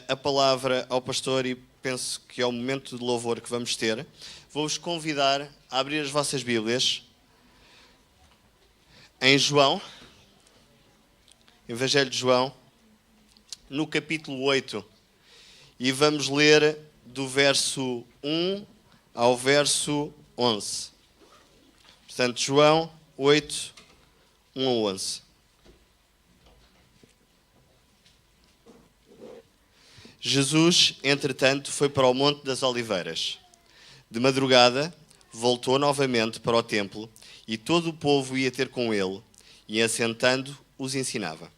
a palavra ao pastor e penso que é o momento de louvor que vamos ter. Vou-vos convidar a abrir as vossas Bíblias em João, Evangelho de João, no capítulo 8, e vamos ler do verso 1 ao verso 11. Portanto, João 8, 1 ao 11. Jesus, entretanto, foi para o Monte das Oliveiras. De madrugada, voltou novamente para o templo, e todo o povo ia ter com ele, e assentado os ensinava.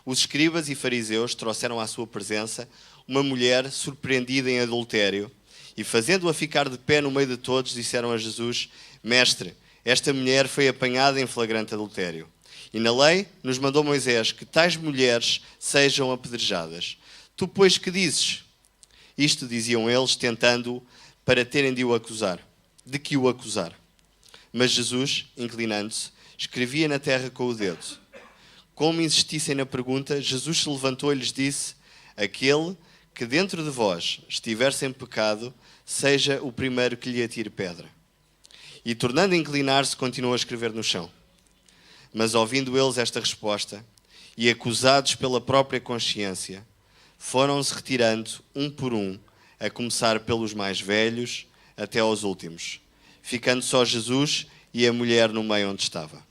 Os escribas e fariseus trouxeram à sua presença uma mulher surpreendida em adultério, e fazendo-a ficar de pé no meio de todos, disseram a Jesus: Mestre, esta mulher foi apanhada em flagrante adultério. E na lei nos mandou Moisés que tais mulheres sejam apedrejadas. Tu, pois, que dizes? Isto diziam eles, tentando para terem de que o acusar. Mas Jesus, inclinando-se, escrevia na terra com o dedo. Como insistissem na pergunta, Jesus se levantou e lhes disse: Aquele que dentro de vós estiver sem pecado, seja o primeiro que lhe atire pedra. E tornando a inclinar-se, continuou a escrever no chão. Mas ouvindo eles esta resposta, e acusados pela própria consciência, foram-se retirando um por um, a começar pelos mais velhos até aos últimos, ficando só Jesus e a mulher no meio onde estava.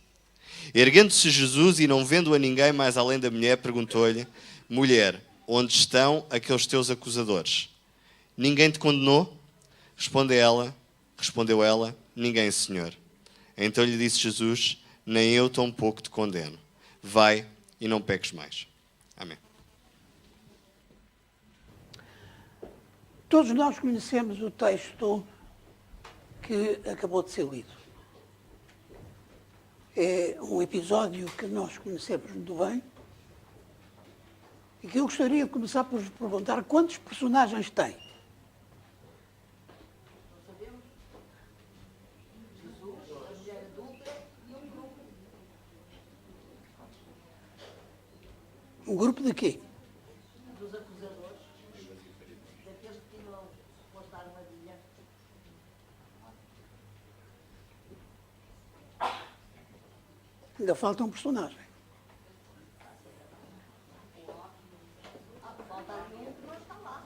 Erguendo-se Jesus e não vendo a ninguém mais além da mulher, perguntou-lhe: Mulher, onde estão aqueles teus acusadores? Ninguém te condenou? Respondeu ela: Ninguém, Senhor. Então lhe disse Jesus: Nem eu tampouco te condeno. Vai e não peques mais. Amém. Todos nós conhecemos o texto que acabou de ser lido. É um episódio que nós conhecemos muito bem e que eu gostaria de começar por vos perguntar quantos personagens tem. Um grupo de quê? Dos acusadores, daqueles que tinham posto a armadilha. Ainda falta um personagem. Falta alguém que não está lá.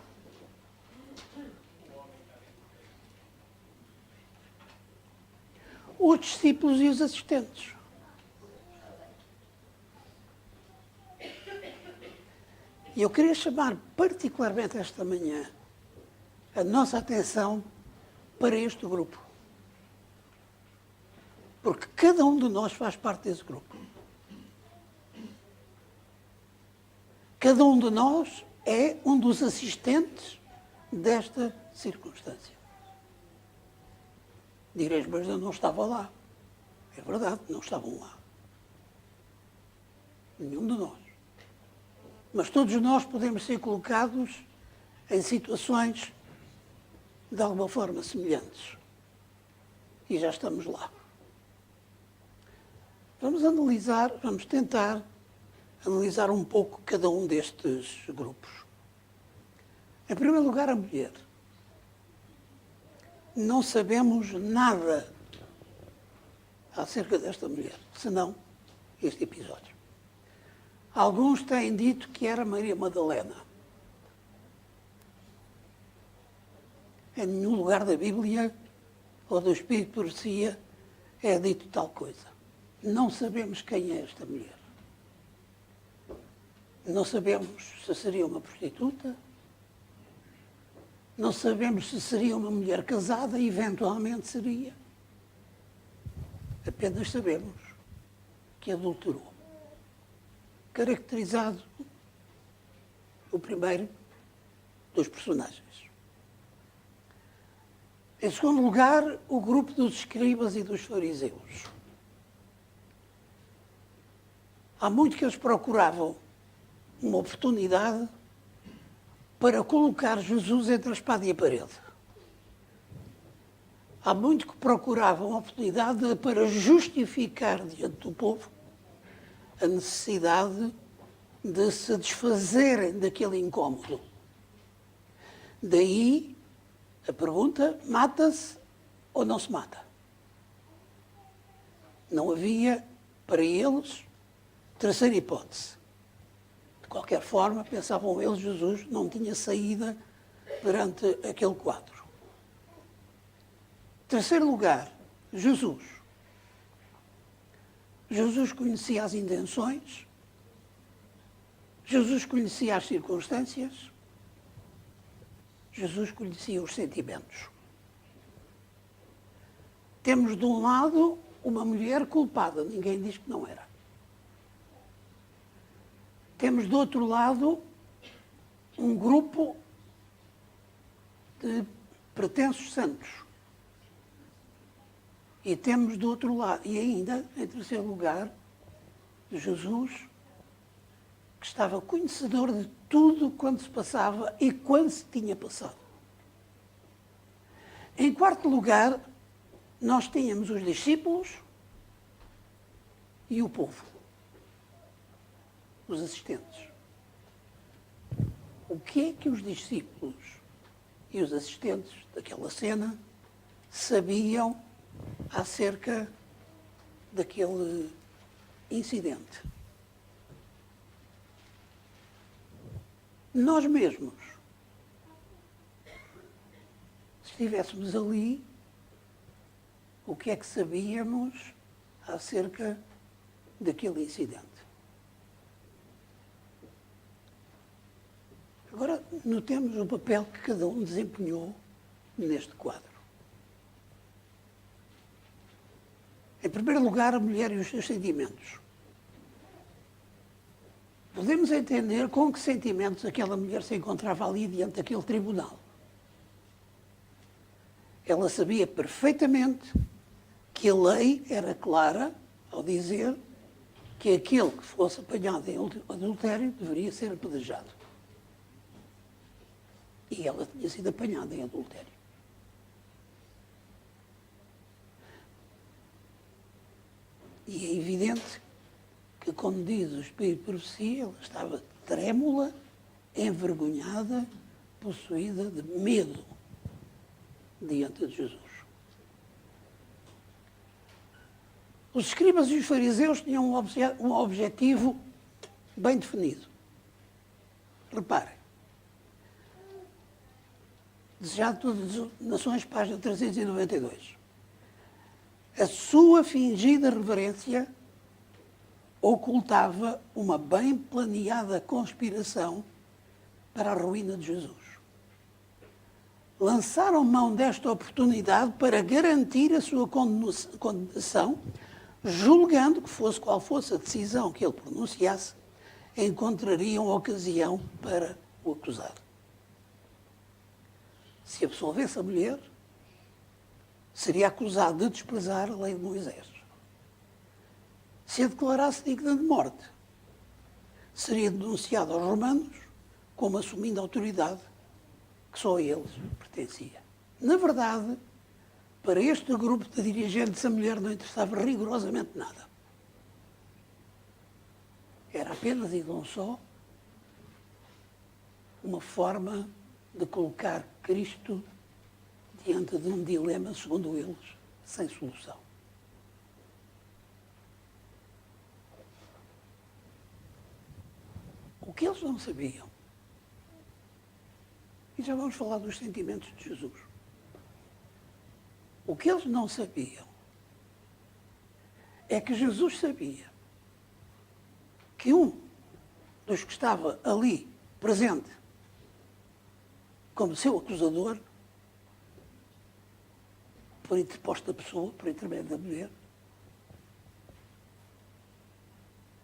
Os discípulos e os assistentes. E eu queria chamar particularmente esta manhã a nossa atenção para este grupo. Porque cada um de nós faz parte desse grupo. Cada um de nós é um dos assistentes desta circunstância. Direis, mas eu não estava lá. É verdade, não estavam lá. Nenhum de nós. Mas todos nós podemos ser colocados em situações de alguma forma semelhantes. E já estamos lá. Vamos tentar analisar um pouco cada um destes grupos. Em primeiro lugar, a mulher. Não sabemos nada acerca desta mulher, senão este episódio. Alguns têm dito que era Maria Madalena. Em nenhum lugar da Bíblia ou do Espírito de Profecia é dito tal coisa. Não sabemos quem é esta mulher. Não sabemos se seria uma prostituta. Não sabemos se seria uma mulher casada, eventualmente seria. Apenas sabemos que adulterou. Caracterizado o primeiro dos personagens. Em segundo lugar, o grupo dos escribas e dos fariseus. Há muito que eles procuravam uma oportunidade para colocar Jesus entre a espada e a parede. Há muito que procuravam a oportunidade para justificar diante do povo a necessidade de se desfazerem daquele incómodo. Daí a pergunta: mata-se ou não se mata? Não havia, para eles, terceira hipótese. De qualquer forma, pensavam eles, Jesus não tinha saída perante aquele quadro. Terceiro lugar, Jesus. Jesus conhecia as intenções, Jesus conhecia as circunstâncias, Jesus conhecia os sentimentos. Temos de um lado uma mulher culpada, ninguém diz que não era. Temos do outro lado um grupo de pretensos santos. E temos do outro lado, e ainda, em terceiro lugar, Jesus, que estava conhecedor de tudo quanto se passava e quando se tinha passado. Em quarto lugar, nós tínhamos os discípulos e o povo, os assistentes. O que é que os discípulos e os assistentes daquela cena sabiam acerca daquele incidente? Nós mesmos, se estivéssemos ali, o que é que sabíamos acerca daquele incidente? Agora, notemos o papel que cada um desempenhou neste quadro. Em primeiro lugar, a mulher e os seus sentimentos. Podemos entender com que sentimentos aquela mulher se encontrava ali diante daquele tribunal. Ela sabia perfeitamente que a lei era clara ao dizer que aquele que fosse apanhado em adultério deveria ser apedrejado. E ela tinha sido apanhada em adultério. E é evidente que, como diz o Espírito de Profecia, ela estava trêmula, envergonhada, possuída de medo diante de Jesus. Os escribas e os fariseus tinham um objetivo bem definido. Reparem. Desejado todas as nações, página 392. A sua fingida reverência ocultava uma bem planeada conspiração para a ruína de Jesus. Lançaram mão desta oportunidade para garantir a sua condenação, julgando que fosse qual fosse a decisão que ele pronunciasse, encontrariam ocasião para o acusar. Se absolvesse a mulher, seria acusado de desprezar a lei de Moisés. Se a declarasse digna de morte, seria denunciado aos romanos como assumindo a autoridade que só a eles pertencia. Na verdade, para este grupo de dirigentes, a mulher não interessava rigorosamente nada. Era apenas e não só uma forma de colocar Cristo diante de um dilema, segundo eles, sem solução. O que eles não sabiam, e já vamos falar dos sentimentos de Jesus, o que eles não sabiam é que Jesus sabia que um dos que estava ali presente como seu acusador, por interposta pessoa, por intermédio da mulher,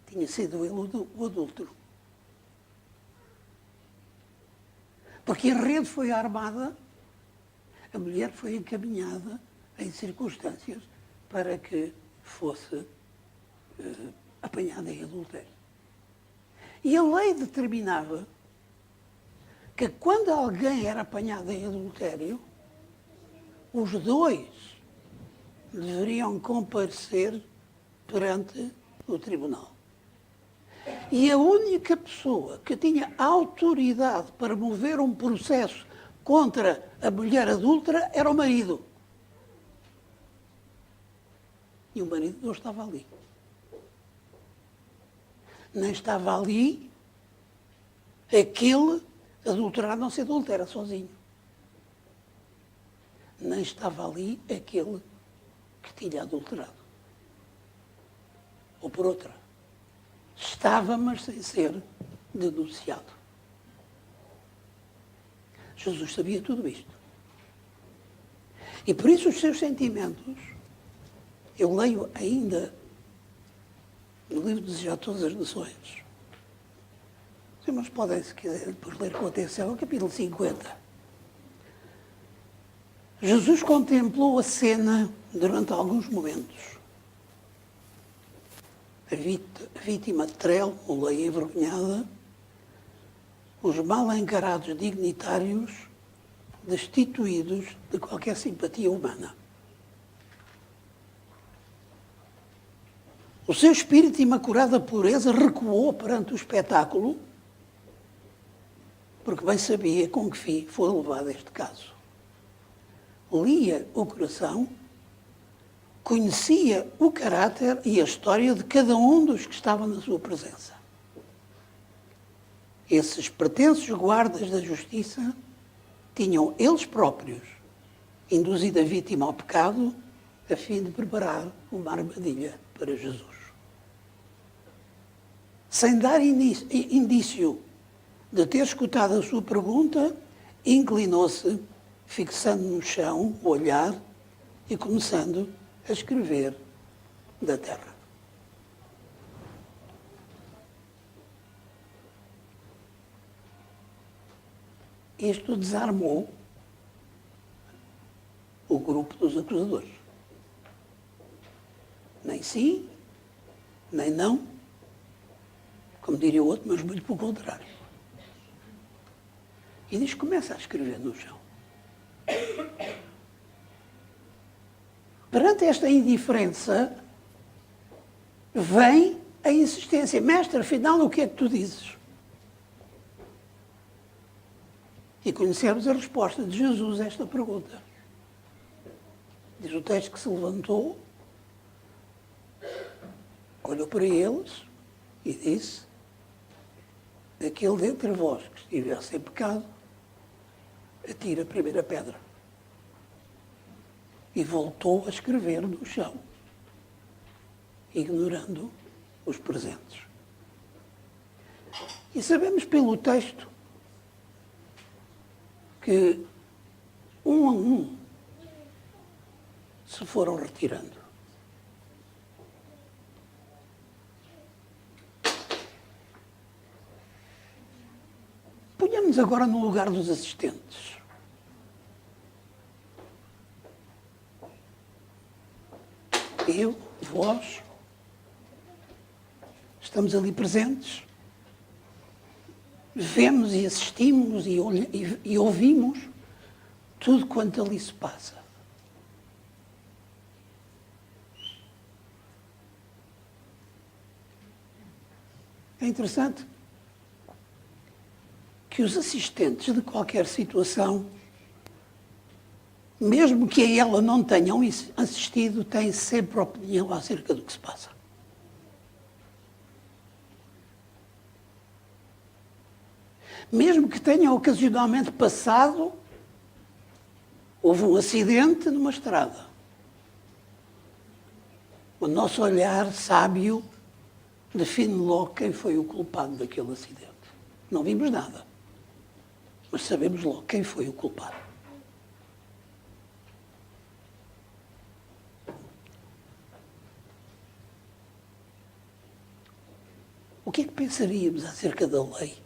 tinha sido ele o adúltero. Porque a rede foi armada, a mulher foi encaminhada em circunstâncias para que fosse apanhada em adultério. E a lei determinava que quando alguém era apanhado em adultério, os dois deveriam comparecer perante o tribunal. E a única pessoa que tinha autoridade para mover um processo contra a mulher adúltera era o marido. E o marido não estava ali. Nem estava ali aquele adulterado, não se adultera sozinho. Nem estava ali aquele que tinha adulterado. Ou por outra. Estava, mas sem ser denunciado. Jesus sabia tudo isto. E por isso os seus sentimentos, eu leio ainda no livro Desejar Todas as Nações. Os irmãos podem, se quiserem, depois ler com atenção, o capítulo 50. Jesus contemplou a cena durante alguns momentos. A vítima de Trelmo, lei envergonhada, os mal encarados dignitários destituídos de qualquer simpatia humana. O seu espírito de imaculada pureza recuou perante o espetáculo, porque bem sabia com que fim foi levado este caso. Lia o coração, conhecia o caráter e a história de cada um dos que estavam na sua presença. Esses pretensos guardas da justiça tinham eles próprios induzido a vítima ao pecado a fim de preparar uma armadilha para Jesus. Sem dar indício de ter escutado a sua pergunta, inclinou-se, fixando no chão o olhar e começando a escrever da terra. Isto desarmou o grupo dos acusadores. Nem sim, nem não, como diria o outro, mas muito pelo contrário. E diz que começa a escrever no chão. Perante esta indiferença, vem a insistência. Mestre, afinal, o que é que tu dizes? E conhecemos a resposta de Jesus a esta pergunta. Diz o texto que se levantou, olhou para eles e disse: aquele dentre vós que estiver sem pecado, atira a primeira pedra. E voltou a escrever no chão, ignorando os presentes. E sabemos pelo texto que, um a um, se foram retirando. Ponhamos agora no lugar dos assistentes. Eu, vós, estamos ali presentes, vemos e assistimos e ouvimos tudo quanto ali se passa. É interessante que os assistentes de qualquer situação, mesmo que a ela não tenham assistido, têm sempre opinião acerca do que se passa. Mesmo que tenham ocasionalmente passado, houve um acidente numa estrada. O nosso olhar sábio define logo quem foi o culpado daquele acidente. Não vimos nada, mas sabemos logo quem foi o culpado. O que é que pensaríamos acerca da lei?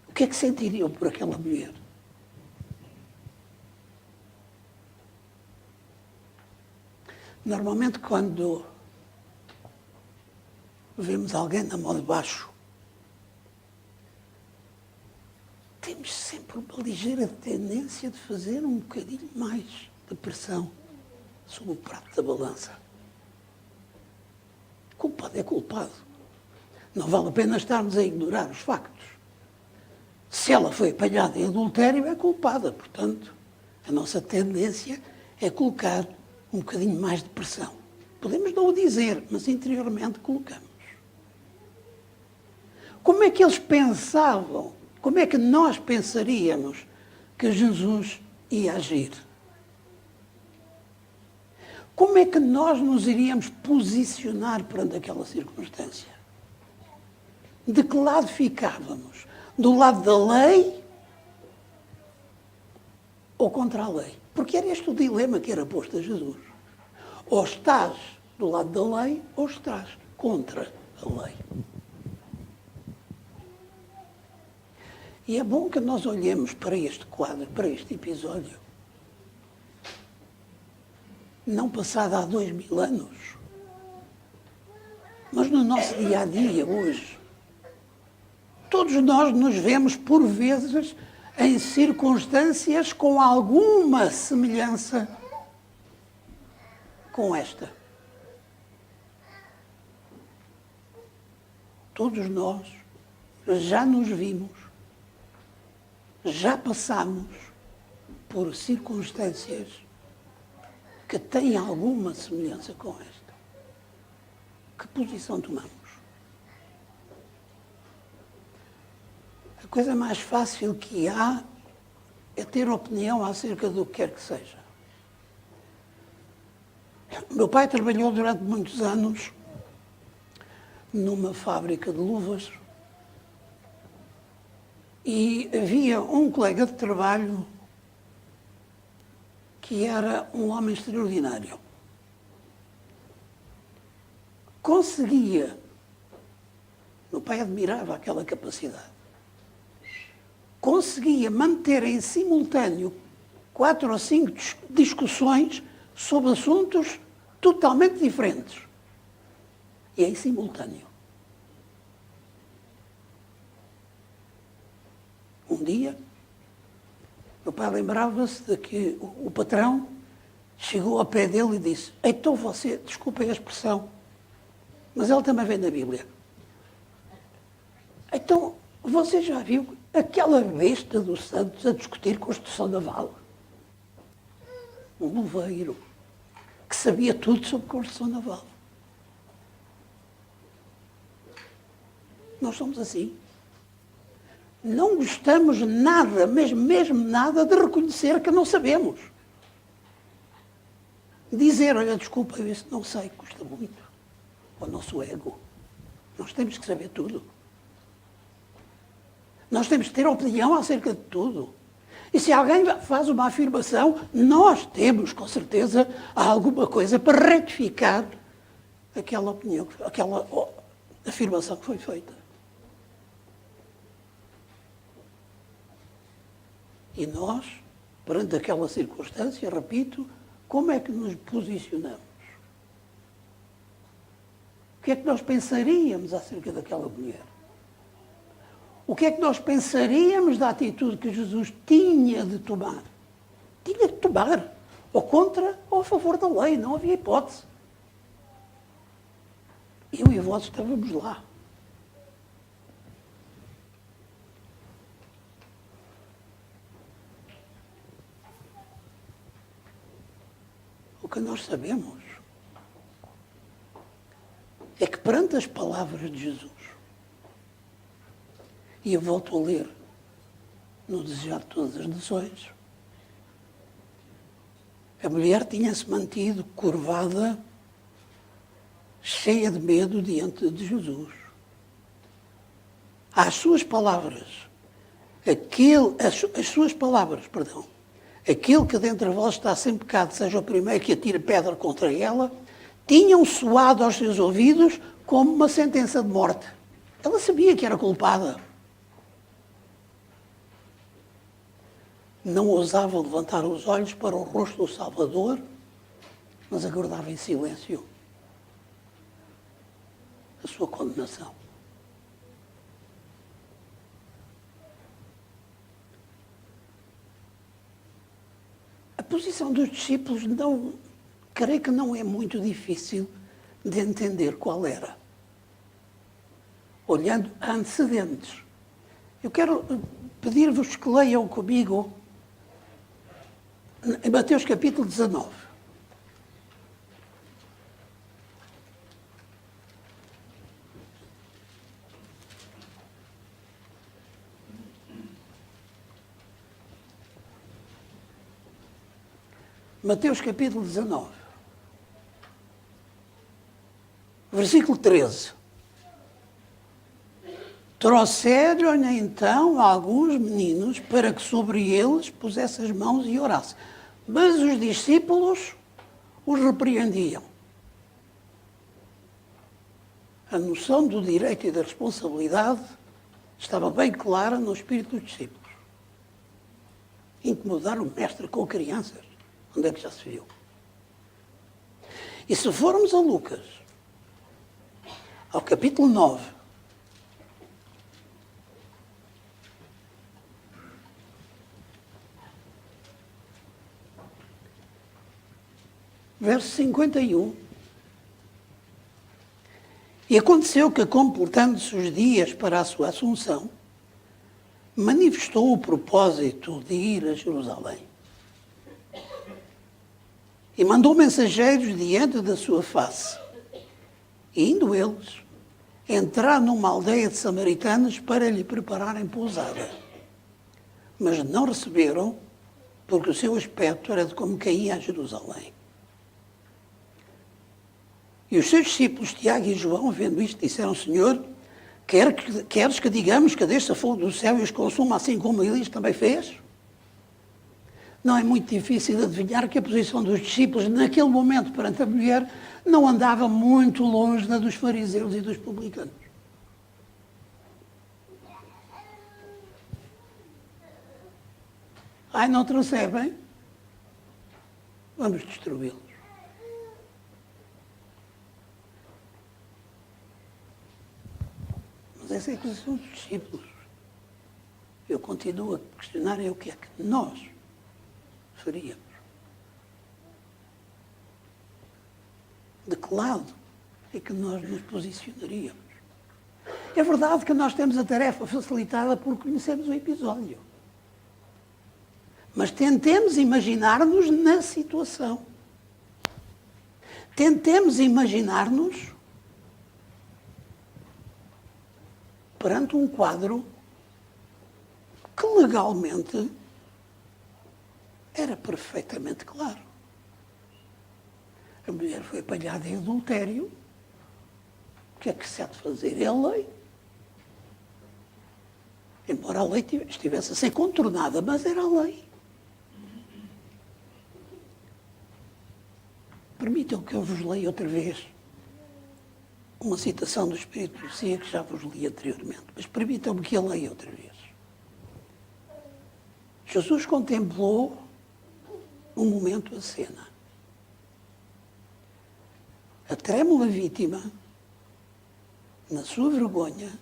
O que é que sentiriam por aquela mulher? Normalmente, quando vemos alguém na mão de baixo, temos sempre uma ligeira tendência de fazer um bocadinho mais de pressão sob o prato da balança. Culpado é culpado. Não vale a pena estarmos a ignorar os factos. Se ela foi apanhada em adultério, é culpada. Portanto, a nossa tendência é colocar um bocadinho mais de pressão. Podemos não o dizer, mas interiormente colocamos. Como é que eles pensavam? Como é que nós pensaríamos que Jesus ia agir? Como é que nós nos iríamos posicionar perante aquela circunstância? De que lado ficávamos? Do lado da lei ou contra a lei? Porque era este o dilema que era posto a Jesus. Ou estás do lado da lei ou estás contra a lei. E é bom que nós olhemos para este quadro, para este episódio, não passado há 2000 anos, mas no nosso dia-a-dia hoje. Todos nós nos vemos, por vezes, em circunstâncias com alguma semelhança com esta. Todos nós já nos vimos, já passamos por circunstâncias que têm alguma semelhança com esta. Que posição tomamos? A coisa mais fácil que há é ter opinião acerca do que quer que seja. O meu pai trabalhou durante muitos anos numa fábrica de luvas e havia um colega de trabalho que era um homem extraordinário. Conseguia, meu pai admirava aquela capacidade, conseguia manter em simultâneo 4 ou 5 discussões sobre assuntos totalmente diferentes. E em simultâneo. Um dia, meu pai lembrava-se de que o patrão chegou ao pé dele e disse: então você, desculpem a expressão, mas ele também vem da Bíblia. Então, você já viu aquela besta dos Santos a discutir construção naval? Um luveiro que sabia tudo sobre construção naval. Nós somos assim. Não gostamos nada, mesmo nada, de reconhecer que não sabemos. Dizer, olha, desculpa, eu isso não sei, custa muito. O nosso ego. Nós temos que saber tudo. Nós temos que ter opinião acerca de tudo. E se alguém faz uma afirmação, nós temos, com certeza, alguma coisa para retificar aquela opinião, aquela afirmação que foi feita. E nós, perante aquela circunstância, repito, como é que nos posicionamos? O que é que nós pensaríamos acerca daquela mulher? O que é que nós pensaríamos da atitude que Jesus tinha de tomar? Tinha de tomar, ou contra ou a favor da lei, não havia hipótese. Eu e vós estávamos lá. O que nós sabemos é que perante as palavras de Jesus, e eu volto a ler no Desejar de Todas as Nações, a mulher tinha-se mantido curvada, cheia de medo diante de Jesus. Às suas palavras, aquele que dentre vós está sem pecado, seja o primeiro que atire pedra contra ela, tinham soado aos seus ouvidos como uma sentença de morte. Ela sabia que era culpada. Não ousava levantar os olhos para o rosto do Salvador, mas aguardava em silêncio a sua condenação. A posição dos discípulos creio que não é muito difícil de entender qual era. Olhando a antecedentes. Eu quero pedir-vos que leiam comigo em Mateus capítulo 19. Mateus capítulo 19. Versículo 13. Trouxeram então alguns meninos para que sobre eles pusesse as mãos e orasse. Mas os discípulos os repreendiam. A noção do direito e da responsabilidade estava bem clara no espírito dos discípulos. Incomodar o mestre com crianças, onde é que já se viu? E se formos a Lucas, ao capítulo 9, verso 51. E aconteceu que, completando-se os dias para a sua assunção, manifestou o propósito de ir a Jerusalém. E mandou mensageiros diante da sua face. E indo eles, entrar numa aldeia de samaritanos para lhe prepararem pousada. Mas não receberam, porque o seu aspecto era de como quem ia a Jerusalém. E os seus discípulos, Tiago e João, vendo isto, disseram: Senhor, queres que digamos que desça fogo do céu e os consuma assim como Elias também fez? Não é muito difícil adivinhar que a posição dos discípulos naquele momento perante a mulher não andava muito longe da dos fariseus e dos publicanos. Ai, não te recebem? Vamos destruí-los. Mas essa é a posição dos discípulos. Eu continuo a questionar o que é que nós faríamos. De que lado é que nós nos posicionaríamos? É verdade que nós temos a tarefa facilitada por conhecermos o episódio. Mas tentemos imaginar-nos na situação. Tentemos imaginar-nos perante um quadro que legalmente era perfeitamente claro. A mulher foi apanhada em adultério. O que é que se há de fazer? É a lei. Embora a lei estivesse a ser contornada, mas era a lei. Permitam que eu vos leia outra vez uma citação do Espírito de Profecia que já vos li anteriormente, mas permitam-me que a leia outra vez. Jesus contemplou um momento a cena. A trêmula vítima, na sua vergonha,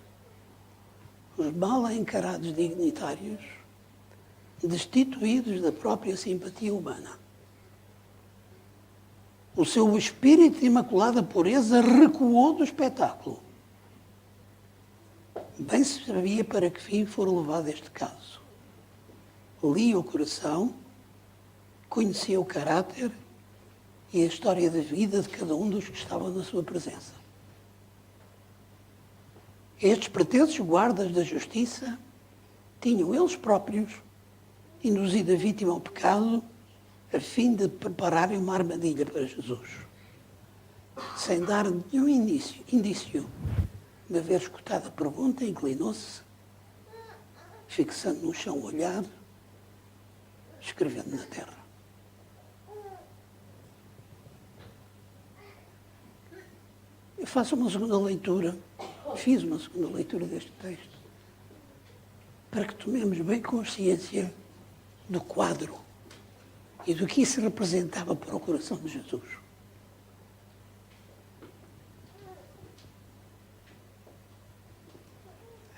os mal encarados dignitários, destituídos da própria simpatia humana. O seu espírito de imaculada pureza recuou do espetáculo. Bem se sabia para que fim for levado este caso. Lia o coração, conhecia o caráter e a história da vida de cada um dos que estavam na sua presença. Estes pretensos guardas da justiça tinham eles próprios induzido a vítima ao pecado a fim de prepararem uma armadilha para Jesus, sem dar nenhum indício de haver escutado a pergunta, inclinou-se, fixando no chão o olhar, escrevendo na terra. Eu faço uma segunda leitura, fiz uma segunda leitura deste texto, para que tomemos bem consciência do quadro e do que isso representava para o coração de Jesus.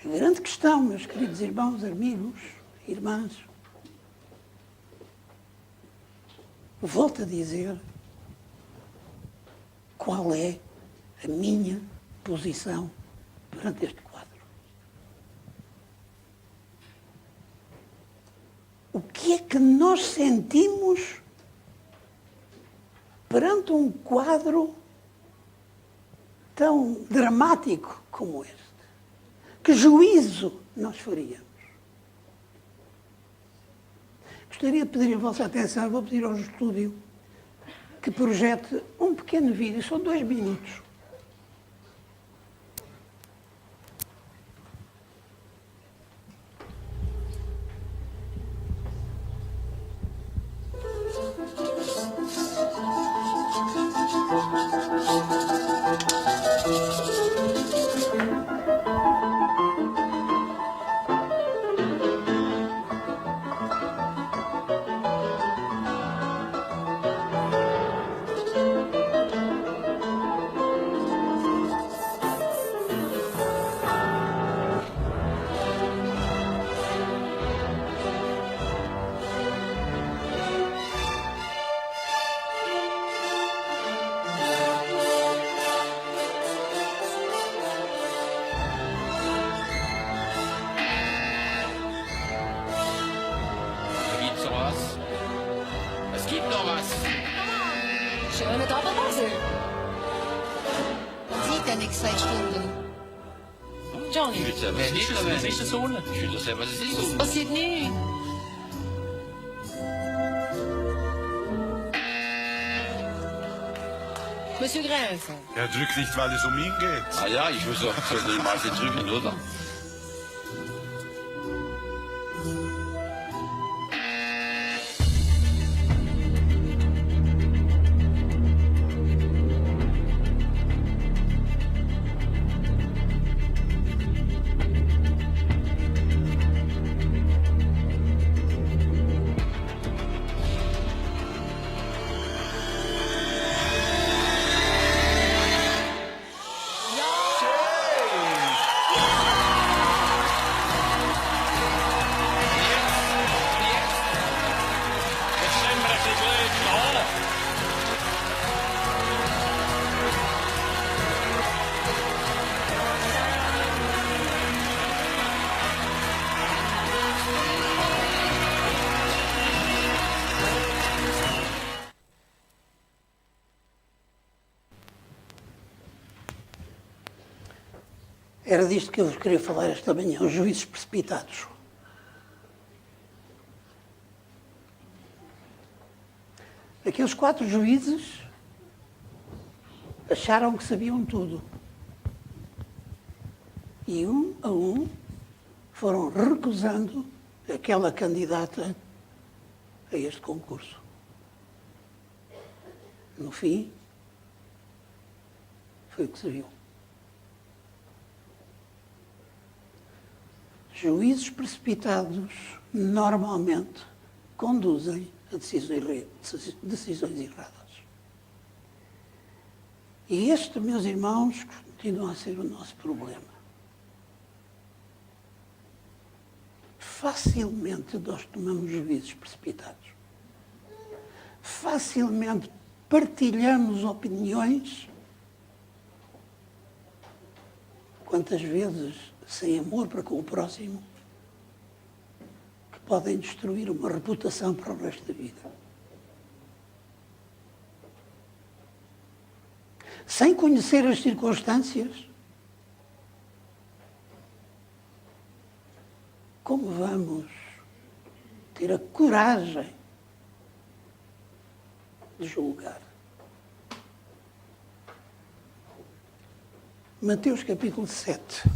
A grande questão, meus queridos irmãos, amigos, irmãs, volto a dizer, qual é a minha posição perante este quadro. O que é que nós sentimos perante um quadro tão dramático como este? Que juízo nós faríamos? Gostaria de pedir a vossa atenção, vou pedir ao estúdio que projete um pequeno vídeo, são 2 minutos. Es gibt noch was. Schöne Doppelhose. Man sieht ja nichts seit Stunden. Johnny, Ich will wer ist das? Was ist das unten? Ich will doch sehen, was es ist. Passiert nichts. Monsieur Grenze. Er drückt nicht, weil es um ihn geht. Ah ja, ich muss doch mal drücken, oder? Era disto que eu vos queria falar esta manhã, os juízos precipitados. Aqueles 4 juízes acharam que sabiam tudo. E um a um foram recusando aquela candidata a este concurso. No fim, foi o que se viu. Juízos precipitados normalmente conduzem a decisões erradas. E este, meus irmãos, continua a ser o nosso problema. Facilmente nós tomamos juízos precipitados. Facilmente partilhamos opiniões, quantas vezes sem amor para com o próximo, que podem destruir uma reputação para o resto da vida. Sem conhecer as circunstâncias, como vamos ter a coragem de julgar? Mateus capítulo 7.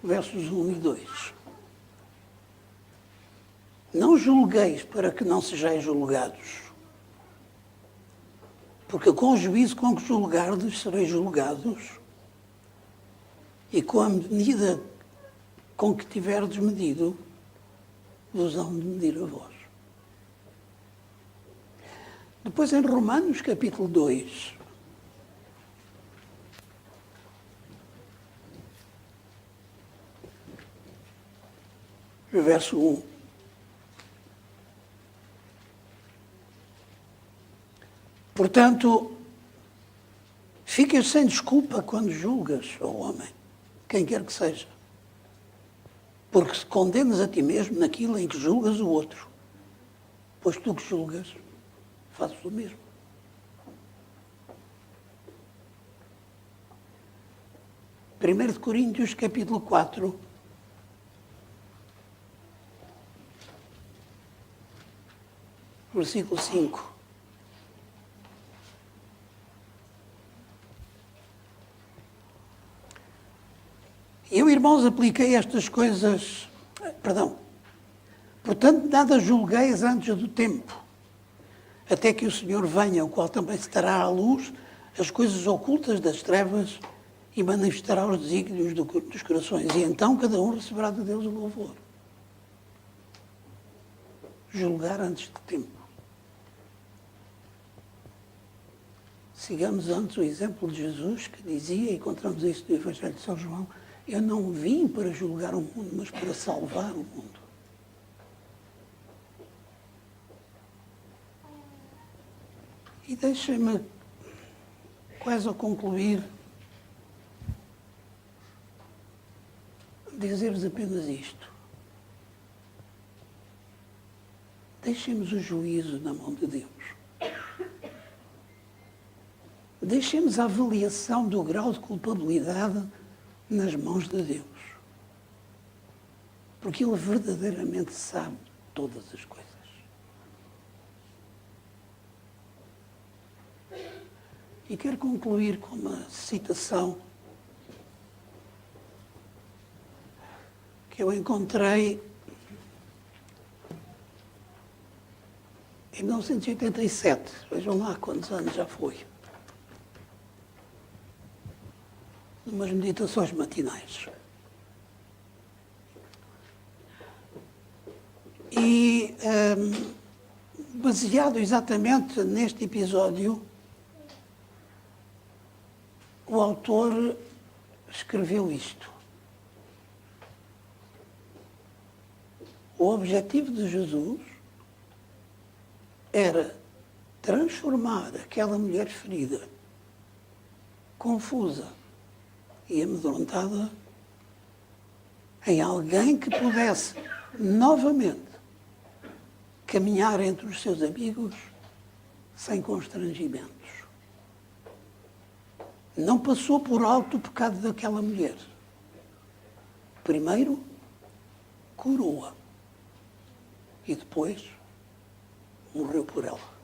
Versos 1 e 2. Não julgueis para que não sejais julgados, porque com o juízo com que julgardes sereis julgados, e com a medida com que tiverdes medido, vos hão de medir a vós. Depois em Romanos capítulo 2, verso 1. Portanto, ficas sem desculpa quando julgas o homem, quem quer que seja. Porque se condenas a ti mesmo naquilo em que julgas o outro, pois tu que julgas, fazes o mesmo. Primeiro de Coríntios, capítulo 4. Versículo 5. Eu, irmãos, apliquei estas coisas, portanto, nada julgueis antes do tempo, até que o Senhor venha, o qual também se dará à luz as coisas ocultas das trevas e manifestará os desígnios dos corações, e então cada um receberá de Deus o louvor. Julgar antes de tempo. Sigamos antes o exemplo de Jesus, que dizia, e encontramos isso no Evangelho de São João, eu não vim para julgar o mundo, mas para salvar o mundo. E deixem-me, quase a concluir, dizer-vos apenas isto. Deixemos o juízo na mão de Deus. Deixemos a avaliação do grau de culpabilidade nas mãos de Deus. Porque Ele verdadeiramente sabe todas as coisas. E quero concluir com uma citação que eu encontrei em 1987. Vejam lá quantos anos já foi. Umas meditações matinais. E, baseado exatamente neste episódio, o autor escreveu isto. O objetivo de Jesus era transformar aquela mulher ferida, confusa e amedrontada, em alguém que pudesse novamente caminhar entre os seus amigos sem constrangimentos. Não passou por alto o pecado daquela mulher. Primeiro, curou-a e depois morreu por ela.